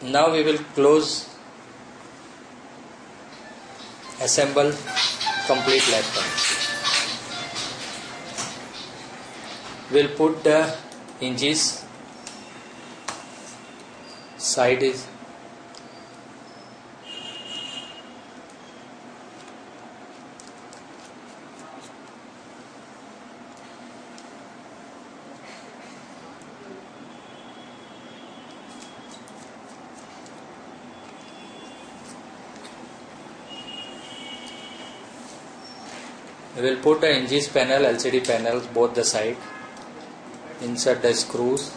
Now we will assemble complete laptop. We'll put the hinges, side is we will put the hinges panel, LCD panels both the side, insert the screws,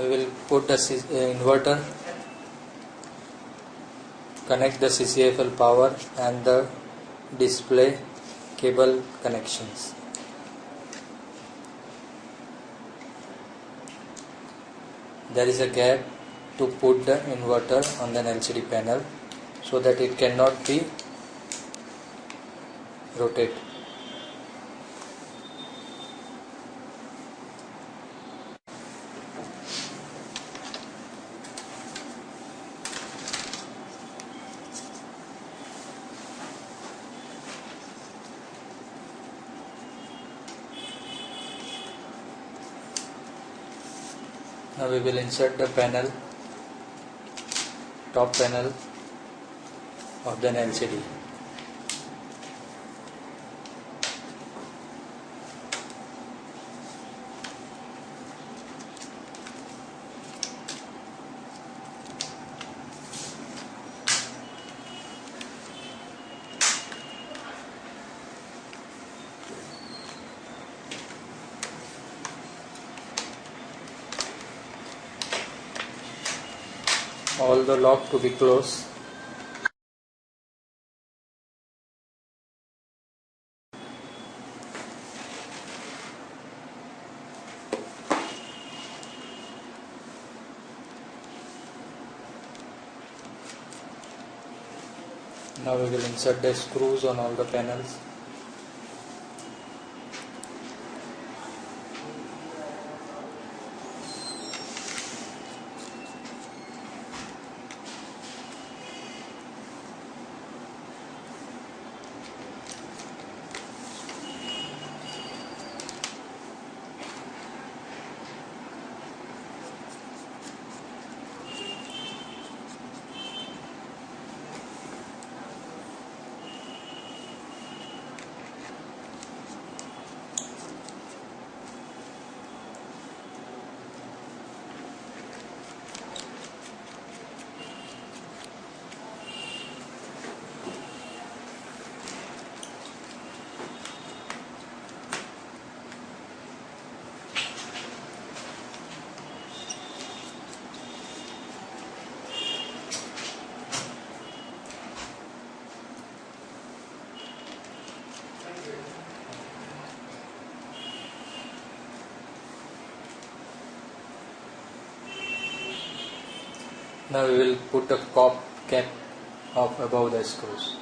we will put the inverter, connect the CCFL power and the display cable connections. There is a gap to put the inverter on the LCD panel so that it cannot be rotated. Now we will insert the panel, top panel of the LCD. All the lock to be closed. Now we will insert the screws on all the panels. Now we will put a cap of above the screws.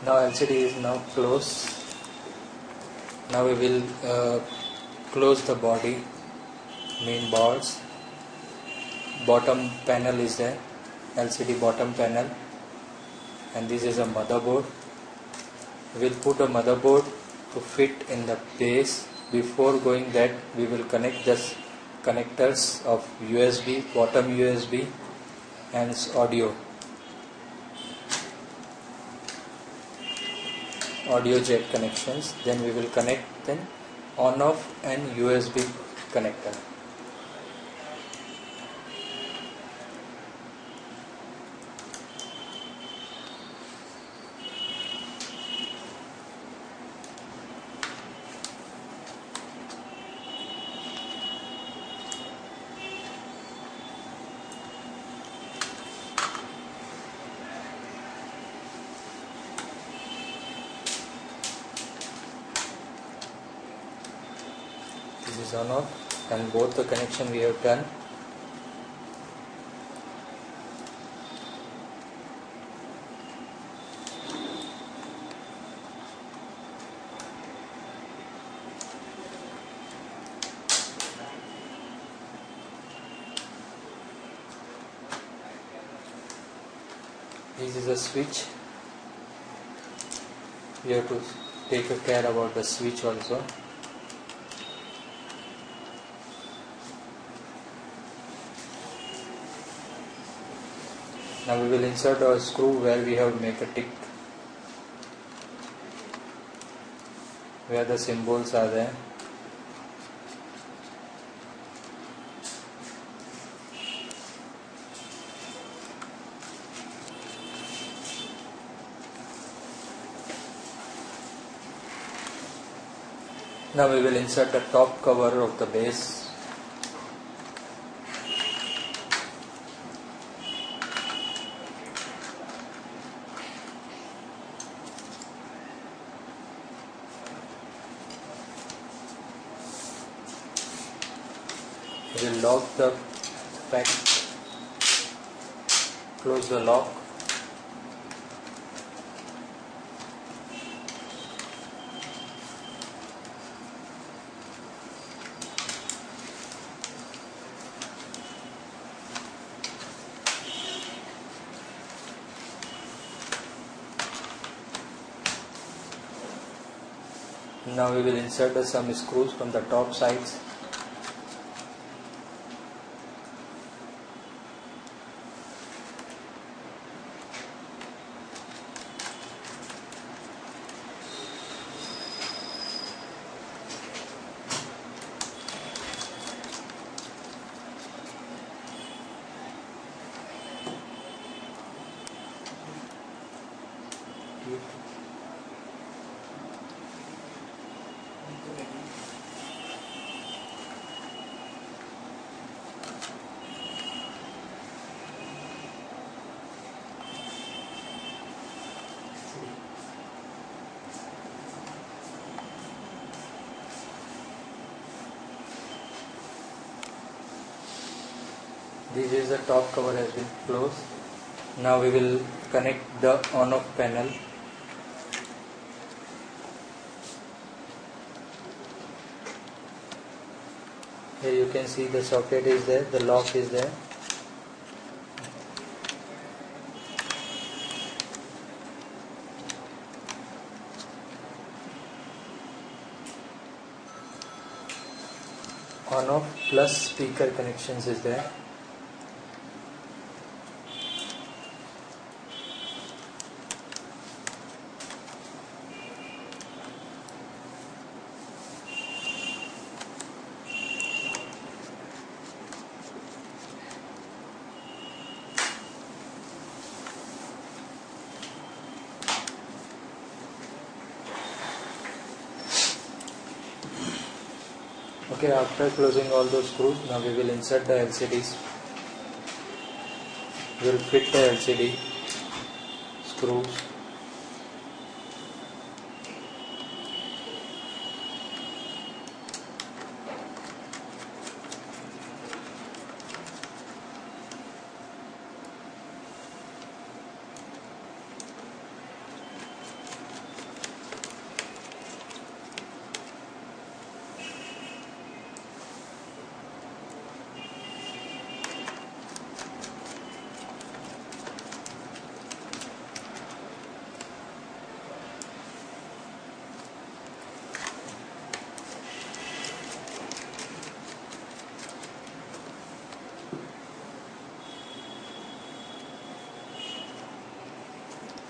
Now LCD is now closed. Now we will close the body, main boards. Bottom panel is there, LCD bottom panel, and this is a motherboard. We will put a motherboard to fit in the base. Before going that, we will connect the connectors of USB, bottom USB and audio jack connections. Then we will connect them on off and USB connector. This is on off, and both the connection we have done. This is a switch. We have to take care about the switch also. Now we will insert a screw where we have make a tick, where the symbols are there. Now we will insert the top cover of the base. We will lock the pack, close the lock. Now we will insert some screws from the top sides. This is the top cover has been closed. Now we will connect the on-off panel. Here you can see the socket is there, the lock is there. On-off plus speaker connections is there. Okay, after closing all those screws, now we will insert the LCDs. We will fit the LCD screws.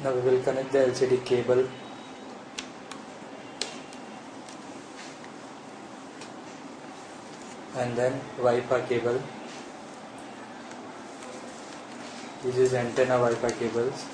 Now we will connect the LCD cable and then Wi-Fi cable. This is antenna Wi-Fi cables.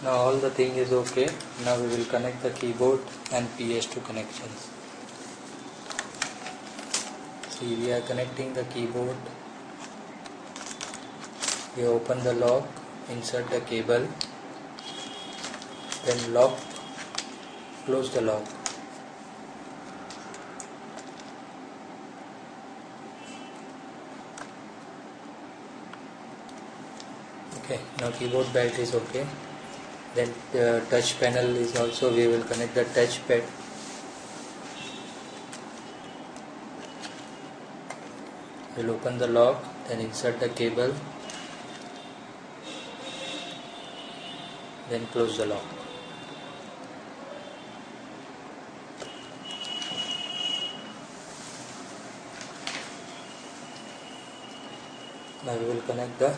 Now all the thing is okay. Now we will connect the keyboard and PS2 connections. See, we are connecting the keyboard. We open the lock, insert the cable, then lock, close the lock. Okay, now keyboard belt is okay. Then the touch panel is also, we will connect the touchpad. We'll open the lock, then insert the cable, then close the lock. Now we will connect the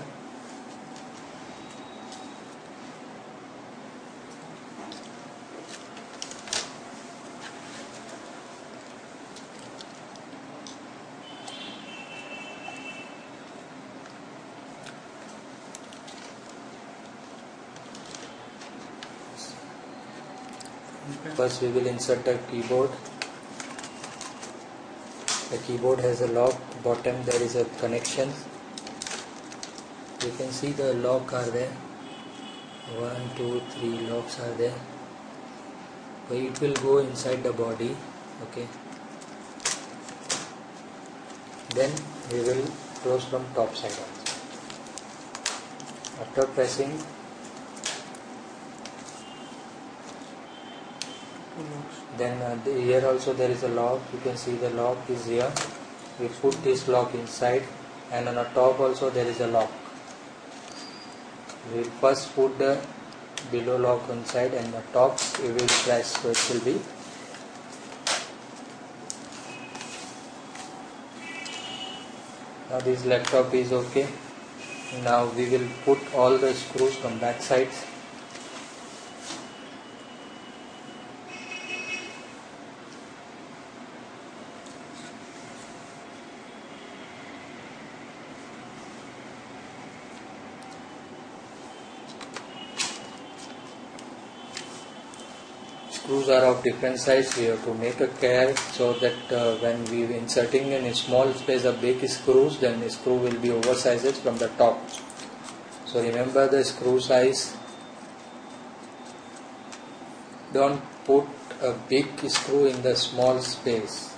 first we will insert the keyboard. The keyboard has a lock, bottom there is a connection. You can see the lock are there. 1, 2, 3 locks are there. But it will go inside the body. Okay. Then we will close from top side also. After pressing, then here also there is a lock. You can see the lock is here. We put this lock inside, and on the top also there is a lock. We will first put the below lock inside, and the top we will press, so it will be. Now this laptop is okay. Now we will put all the screws from back sides. Screws are of different size. We have to make a care so that when we are inserting in a small space of big screws, then the screw will be oversized from the top. So remember the screw size. Don't put a big screw in the small space,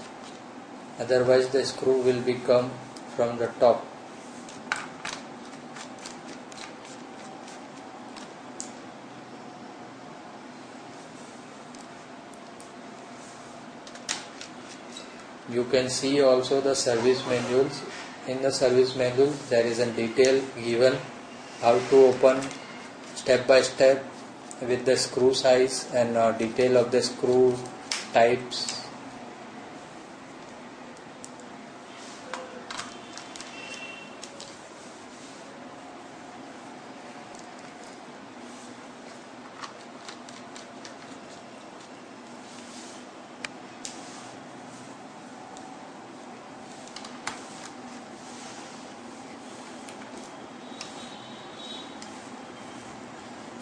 otherwise the screw will become from the top. You can see also the service manuals. In the service manual there is a detail given how to open step by step with the screw size and detail of the screw types.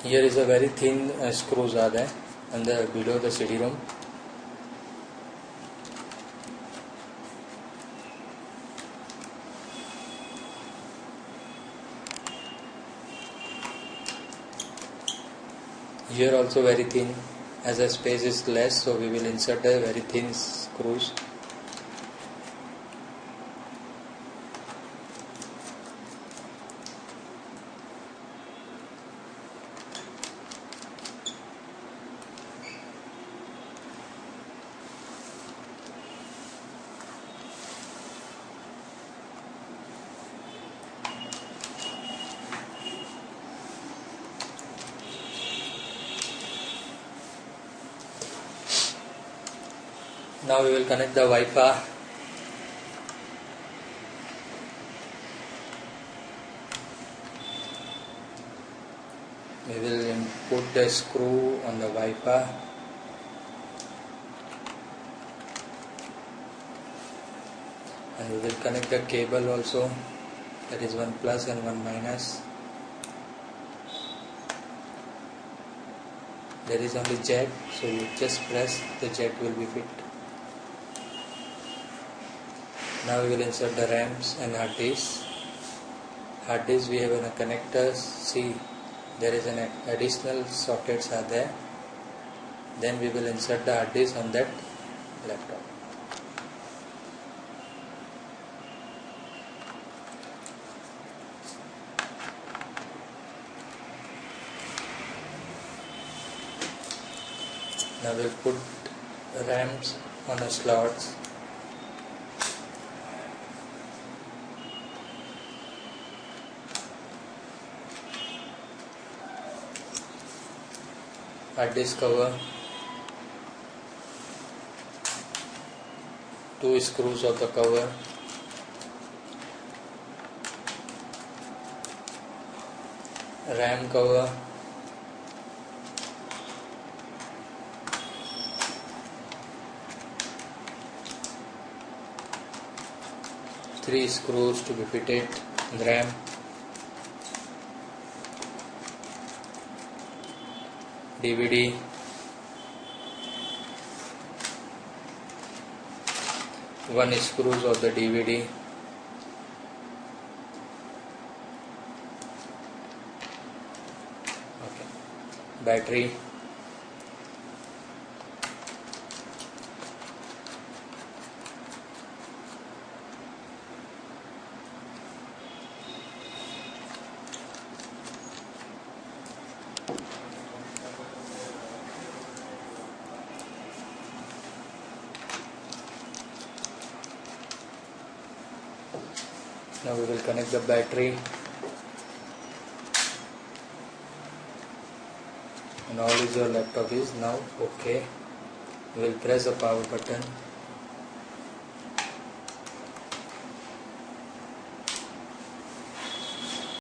Here is a very thin screws are there under below the CD-ROM. Here also very thin, as the space is less, so we will insert a very thin screws. Now we will connect the Wi-Fi. We will input the screw on the Wi-Fi. And we will connect the cable also. That is one plus and one minus. There is only jack, so you just press, the jack will be fit. Now we will insert the RAMs and hard disk. Hard disk we have a connectors. See, there is an additional sockets are there. Then we will insert the hard disk on that laptop. Now we'll put RAMs on the slots. Hard disk cover, 2 screws of the cover, RAM cover, three screws to be fitted in the RAM. DVD, one screws of the DVD, okay. Battery, now we will connect the battery, and all is your laptop is now okay. We will press the power button.